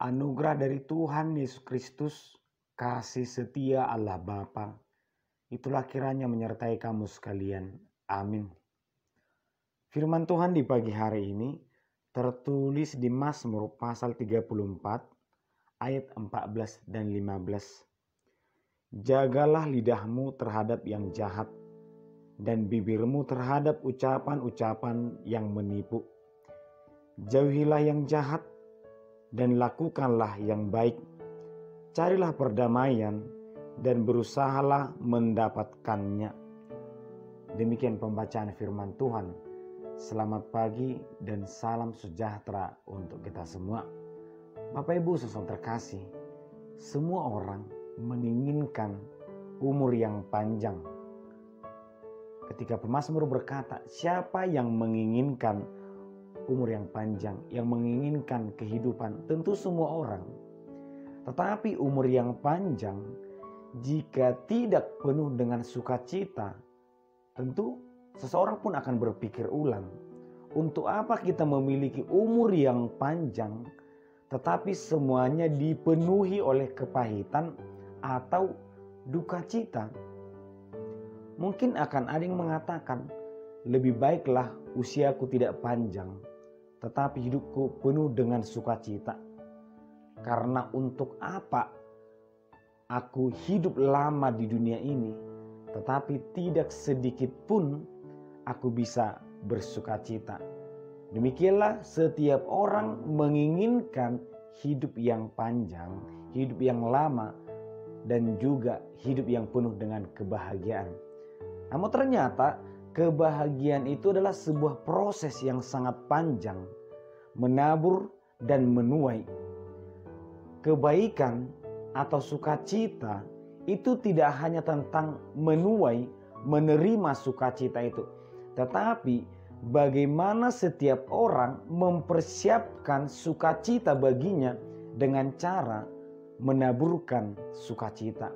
Anugerah dari Tuhan Yesus Kristus, kasih setia Allah Bapa, itulah kiranya menyertai kamu sekalian. Amin. Firman Tuhan di pagi hari ini tertulis di Mazmur pasal 34 ayat 14 dan 15. Jagalah lidahmu terhadap yang jahat dan bibirmu terhadap ucapan-ucapan yang menipu. Jauhilah yang jahat dan lakukanlah yang baik. Carilah perdamaian dan berusahalah mendapatkannya. Demikian pembacaan firman Tuhan. Selamat pagi dan salam sejahtera untuk kita semua. Bapak Ibu saudara terkasih, semua orang menginginkan umur yang panjang. Ketika pemazmur berkata, siapa yang menginginkan umur yang panjang, yang menginginkan kehidupan? Tentu semua orang. Tetapi umur yang panjang jika tidak penuh dengan sukacita, tentu seseorang pun akan berpikir ulang. Untuk apa kita memiliki umur yang panjang tetapi semuanya dipenuhi oleh kepahitan atau duka cita? Mungkin akan ada yang mengatakan, lebih baiklah usiaku tidak panjang tetapi hidupku penuh dengan sukacita. Karena untuk apa aku hidup lama di dunia ini tetapi tidak sedikit pun aku bisa bersukacita. Demikianlah setiap orang menginginkan hidup yang panjang, hidup yang lama, dan juga hidup yang penuh dengan kebahagiaan. Namun ternyata kebahagiaan itu adalah sebuah proses yang sangat panjang, menabur dan menuai. Kebaikan atau sukacita itu tidak hanya tentang menuai, menerima sukacita itu, tetapi bagaimana setiap orang mempersiapkan sukacita baginya dengan cara menaburkan sukacita.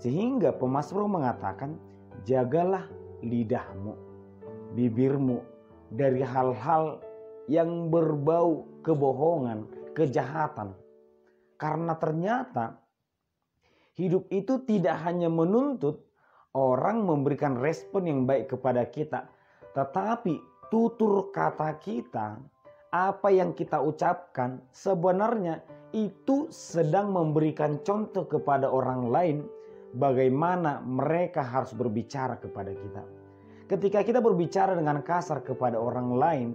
Sehingga pemazmur mengatakan, jagalah lidahmu, bibirmu dari hal-hal yang berbau kebohongan, kejahatan. Karena ternyata hidup itu tidak hanya menuntut orang memberikan respon yang baik kepada kita, tetapi tutur kata kita, apa yang kita ucapkan sebenarnya itu sedang memberikan contoh kepada orang lain bagaimana mereka harus berbicara kepada kita. Ketika kita berbicara dengan kasar kepada orang lain,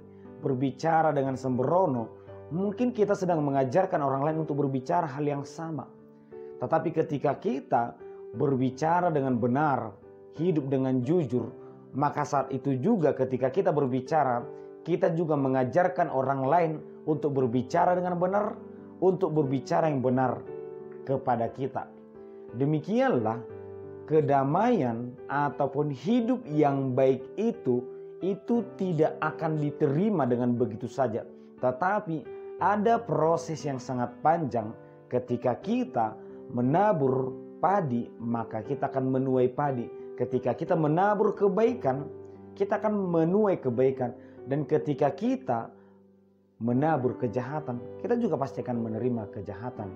berbicara dengan sembrono, mungkin kita sedang mengajarkan orang lain untuk berbicara hal yang sama. Tetapi ketika kita berbicara dengan benar, hidup dengan jujur, maka saat itu juga ketika kita berbicara, kita juga mengajarkan orang lain untuk berbicara dengan benar, untuk berbicara yang benar kepada kita. Demikianlah kedamaian ataupun hidup yang baik itu tidak akan diterima dengan begitu saja. Tetapi ada proses yang sangat panjang. Ketika kita menabur padi, maka kita akan menuai padi. Ketika kita menabur kebaikan, kita akan menuai kebaikan. Dan ketika kita menabur kejahatan, kita juga pasti akan menerima kejahatan.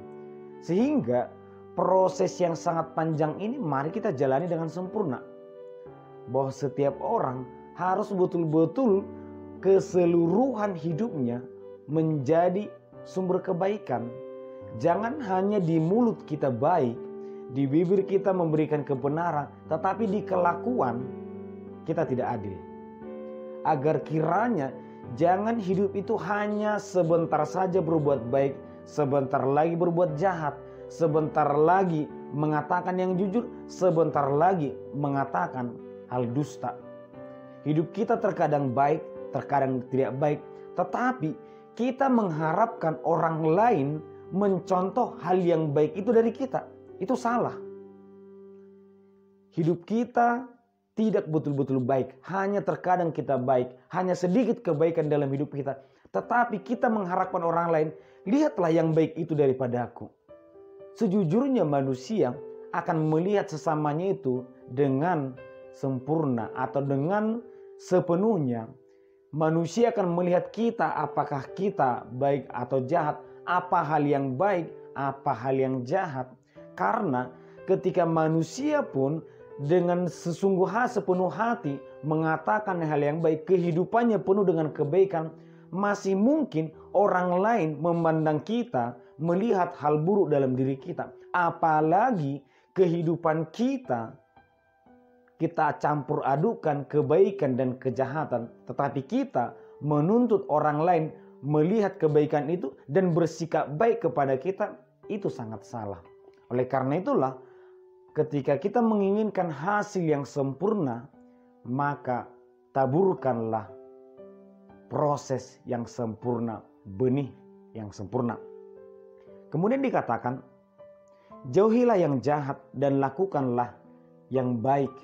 Sehingga proses yang sangat panjang ini mari kita jalani dengan sempurna. Bahwa setiap orang harus betul-betul keseluruhan hidupnya menjadi sumber kebaikan. Jangan hanya di mulut kita baik, di bibir kita memberikan kebenaran, tetapi di kelakuan kita tidak adil. Agar kiranya jangan hidup itu hanya sebentar saja berbuat baik, sebentar lagi berbuat jahat, sebentar lagi mengatakan yang jujur, sebentar lagi mengatakan hal dusta. Hidup kita terkadang baik, terkadang tidak baik, tetapi kita mengharapkan orang lain mencontoh hal yang baik itu dari kita. Itu salah. Hidup kita tidak betul-betul baik. Hanya terkadang kita baik. Hanya sedikit kebaikan dalam hidup kita. Tetapi kita mengharapkan orang lain, lihatlah yang baik itu daripada aku. Sejujurnya manusia akan melihat sesamanya itu dengan sempurna atau dengan sepenuhnya. Manusia akan melihat kita apakah kita baik atau jahat. Apa hal yang baik, apa hal yang jahat. Karena ketika manusia pun dengan sepenuh hati mengatakan hal yang baik, kehidupannya penuh dengan kebaikan, masih mungkin orang lain memandang kita, melihat hal buruk dalam diri kita. Apalagi kehidupan kita campur adukan kebaikan dan kejahatan, tetapi kita menuntut orang lain melihat kebaikan itu dan bersikap baik kepada kita, itu sangat salah. Oleh karena itulah, ketika kita menginginkan hasil yang sempurna, maka taburkanlah proses yang sempurna, benih yang sempurna. Kemudian dikatakan, jauhilah yang jahat dan lakukanlah yang baik.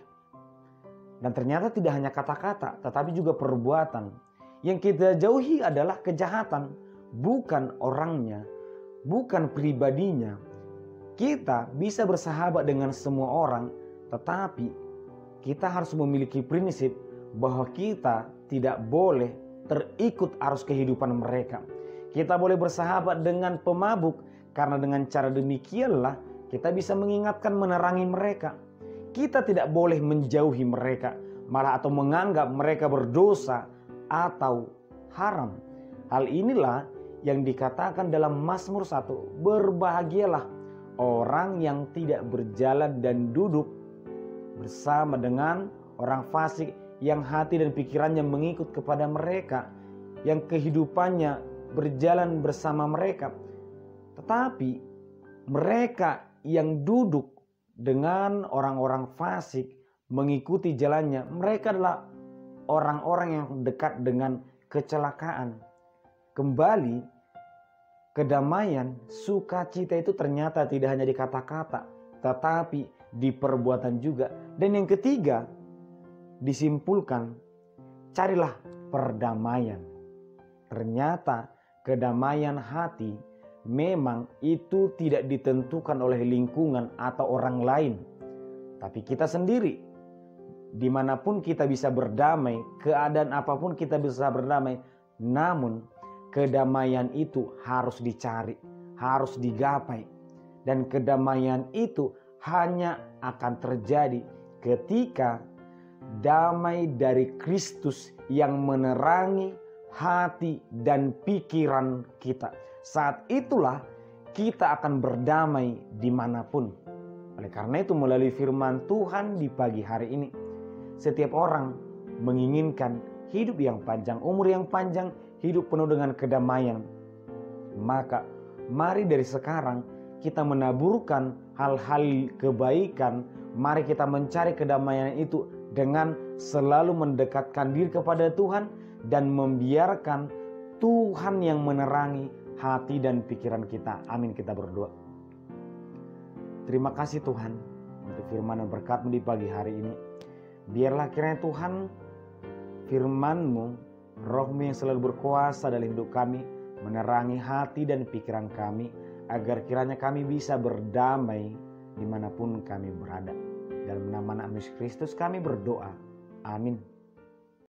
Dan ternyata tidak hanya kata-kata, tetapi juga perbuatan. Yang kita jauhi adalah kejahatan, bukan orangnya, bukan pribadinya. Kita bisa bersahabat dengan semua orang, tetapi kita harus memiliki prinsip bahwa kita tidak boleh terikut arus kehidupan mereka. Kita boleh bersahabat dengan pemabuk, karena dengan cara demikianlah kita bisa mengingatkan, menerangi mereka. Kita tidak boleh menjauhi mereka, malah atau menganggap mereka berdosa atau haram. Hal inilah yang dikatakan dalam Mazmur 1, berbahagialah orang yang tidak berjalan dan duduk bersama dengan orang fasik, yang hati dan pikirannya mengikut kepada mereka, yang kehidupannya berjalan bersama mereka. Tetapi mereka yang duduk dengan orang-orang fasik, mengikuti jalannya, mereka adalah orang-orang yang dekat dengan kecelakaan. Kembali, kedamaian, sukacita itu ternyata tidak hanya di kata-kata, tetapi di perbuatan juga. Dan yang ketiga, disimpulkan, carilah perdamaian. Ternyata kedamaian hati memang itu tidak ditentukan oleh lingkungan atau orang lain, tapi kita sendiri. Dimanapun kita bisa berdamai, keadaan apapun kita bisa berdamai, namun kedamaian itu harus dicari, harus digapai. Dan kedamaian itu hanya akan terjadi ketika damai dari Kristus yang menerangi hati dan pikiran kita. Saat itulah kita akan berdamai dimanapun. Oleh karena itu, melalui firman Tuhan di pagi hari ini, setiap orang menginginkan hidup yang panjang, umur yang panjang, hidup penuh dengan kedamaian. Maka mari dari sekarang kita menaburkan hal-hal kebaikan. Mari kita mencari kedamaian itu dengan selalu mendekatkan diri kepada Tuhan dan membiarkan Tuhan yang menerangi hati dan pikiran kita. Amin, kita berdoa. Terima kasih Tuhan untuk firman dan berkat-Mu di pagi hari ini. Biarlah kiranya Tuhan, firman-Mu Roh-Mu yang selalu berkuasa dalam hidup kami, menerangi hati dan pikiran kami, agar kiranya kami bisa berdamai dimanapun kami berada. Dalam nama Yesus Kristus kami berdoa. Amin.